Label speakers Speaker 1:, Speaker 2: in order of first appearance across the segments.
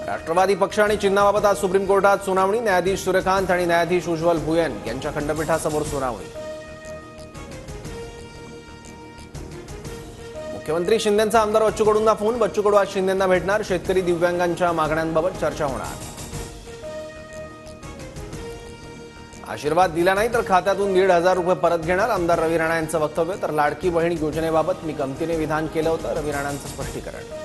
Speaker 1: राष्ट्रवादी पक्ष आणि चिन्हाबाबत आज सुप्रीम कोर्टात सुनावणी। न्यायाधीश सूर्यकांत आणि न्यायाधीश उज्ज्वल भुयन यांच्या खंडपीठासमोर सुनावणी। मुख्यमंत्री शिंदेंचा आमदार बच्चू कडूंना फोन। बच्चू कडू आज शिंदेंना भेटणार। शेतकरी दिव्यांगांच्या मागण्यांबाबत चर्चा होणार। आशीर्वाद दिला नाही तर खात्यातून 1,500 रुपये परत घेणार, आमदार रवी राणा यांचं वक्तव्य। तर लाडकी बहीण योजनेबाबत मी गमतीने विधान केलं होतं, रवी राणांचं स्पष्टीकरण।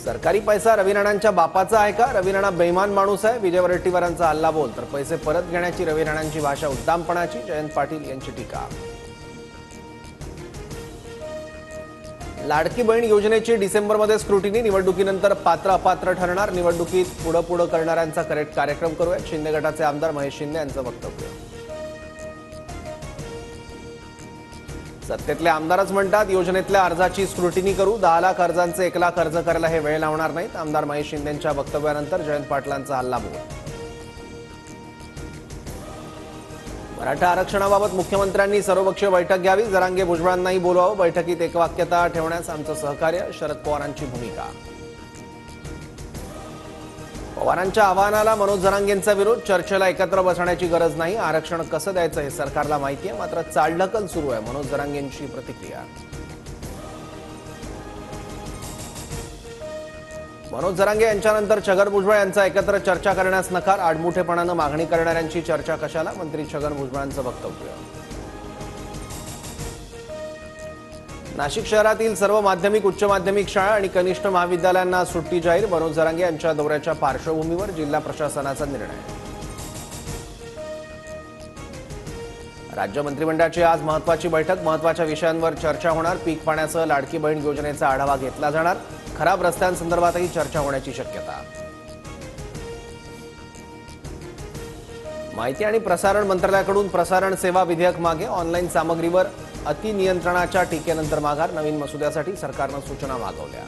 Speaker 1: सरकारी पैसा रवी राणांच्या बापाचा आहे का? रवी राणा बेईमान माणूस आहे, विजय वडेट्टीवारांचा हल्लाबोल। तर पैसे परत घेण्याची रवी राणांची भाषा उद्दामपणाची, जयंत पाटील यांची टीका। लाडकी बहीण योजनेची डिसेंबरमध्ये स्क्रुटिनी। निवडणुकीनंतर पात्र अपात्र ठरणार। निवडणुकीत पुढं करणाऱ्यांचा करेक्ट कार्यक्रम करूया, शिंदे गटाचे आमदार महेश शिंदे यांचं वक्तव्य। सत्तेतले आमदारच म्हणतात योजनेतल्या अर्जाची स्क्रुटिनी करू, 10 लाख अर्जांचे 1 लाख अर्ज करायला हे वेळ लावणार नाहीत। आमदार महेश शिंदेंच्या वक्तव्यानंतर जयंत पाटलांचा हल्लाबोल। मराठा आरक्षणाबाबत मुख्यमंत्र्यांनी सर्वपक्षीय बैठक घ्यावी, जरांगे भुजबळांनाही बोलवावं। बैठकीत एकवाक्यता ठेवण्यास आमचं सहकार्य, शरद पवारांची भूमिका। पवारांच्या आवाहनाला मनोज जरांगेंचा विरोध, चर्चेला एकत्र बसण्याची गरज नाही, आरक्षण कसं द्यायचं हे सरकारला माहिती आहे, मात्र चालढकल सुरू आहे, मनोज जरांगेंची प्रतिक्रिया। मनोज जरांगे यांच्यानंतर छगन भुजबळ यांचा एकत्र चर्चा करण्यास नकार, आडमुठेपणानं मागणी करणाऱ्यांची चर्चा कशाला, मंत्री छगन भुजबळांचं वक्तव्य। नाशिक शहरातील सर्व माध्यमिक, उच्च माध्यमिक शाळा आणि कनिष्ठ महाविद्यालयांना सुट्टी जाहीर, मनोज जरांगे यांच्या दौऱ्याच्या पार्श्वभूमीवर जिल्हा प्रशासनाचा निर्णय। राज्य मंत्रिमंडळाची आज महत्त्वाची बैठक, महत्त्वाच्या विषयांवर चर्चा होणार। पीक पाण्यासह लाडकी बहीण योजनेचा आढावा घेतला जाणार, खराब रस्त्यांसंदर्भातही चर्चा होण्याची शक्यता। माहिती आणि प्रसारण मंत्रालयाकडून प्रसारण सेवा विधेयक मागे, ऑनलाईन सामग्रीवर अतिनियंत्रणाच्या टीकेनंतर माघार, नवीन मसुद्यासाठी सरकारनं सूचना मागवल्या।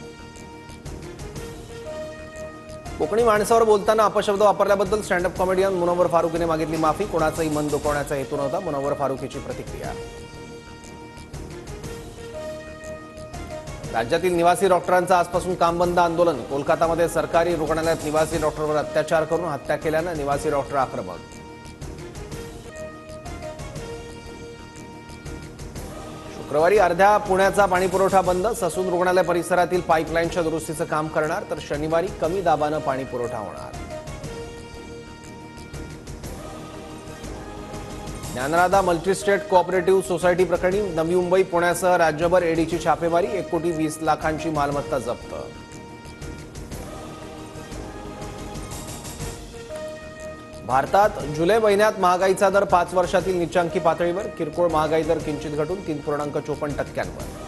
Speaker 1: कोकणी माणसावर बोलताना अपशब्द वापरल्याबद्दल स्टँडअप कॉमेडियन मुनव्वर फारुकीने मागितली माफी, कोणाचंही मन दुखवण्याचा हेतू नव्हता, मुनव्वर फारुकीची प्रतिक्रिया। राज्यातील निवासी डॉक्टरांचं आजपासून काम बंद आंदोलन, कोलकातामध्ये सरकारी रुग्णालयात निवासी डॉक्टरवर अत्याचार करून हत्या केल्यानं निवासी डॉक्टर आक्रमक। शुक्रवारी अर्ध्या पुण्याचा पाणीपुरवठा बंद, ससून रुग्णालय परिसरातील पाईपलाईनच्या दुरुस्तीचं काम करणार, तर शनिवारी कमी दाबानं पाणीपुरवठा होणार। ज्ञानराधा मल्टीस्टेट कोऑपरेटिव्ह सोसायटी प्रकरणी नवी मुंबई, पुण्यासह राज्यभर ईडीची छापेमारी, 1,20,00,000ची मालमत्ता जप्त। भारतात जुलै महिन्यात महागाईचा दर 5 वर्षातील निच्चांकी पातळीवर, किरकोळ महागाई दर किंचित घटून 3.54%।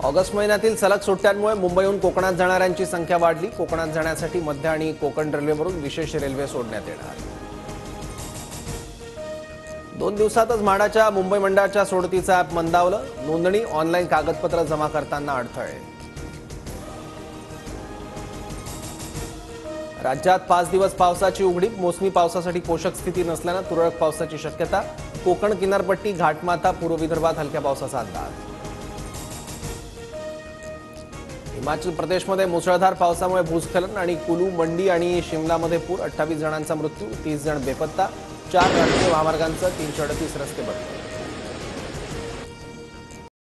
Speaker 1: ऑगस्ट महिन्यातील सलग सुट्ट्यांमुळे मुंबईहून कोकणात जाणाऱ्यांची संख्या वाढली, कोकणात जाण्यासाठी मध्य आणि कोकण रेल्वेवरून विशेष रेल्वे सोडण्यात येणार। 2 दिवसातच म्हाडाच्या मुंबई मंडळाच्या सोडतीचं ॲप मंदावलं, नोंदणी ऑनलाईन कागदपत्र जमा करताना अडथळे। राज्यात 5 दिवस पावसाची उघडीप, मोसमी पावसासाठी पोषक स्थिती नसल्यानं तुरळक पावसाची शक्यता, कोकण किनारपट्टी, घाटमाथा, पूर्व विदर्भात हलक्या पावसाचा अंदाज। हिमाचल प्रदेशमध्ये मुसळधार पावसामुळे भूस्खलन आणि कुलू, मंडी आणि शिमलामध्ये पूर, 28 जणांचा मृत्यू, 30 जण बेपत्ता, 4 राष्ट्रीय महामार्गांचं 338 रस्ते बंद।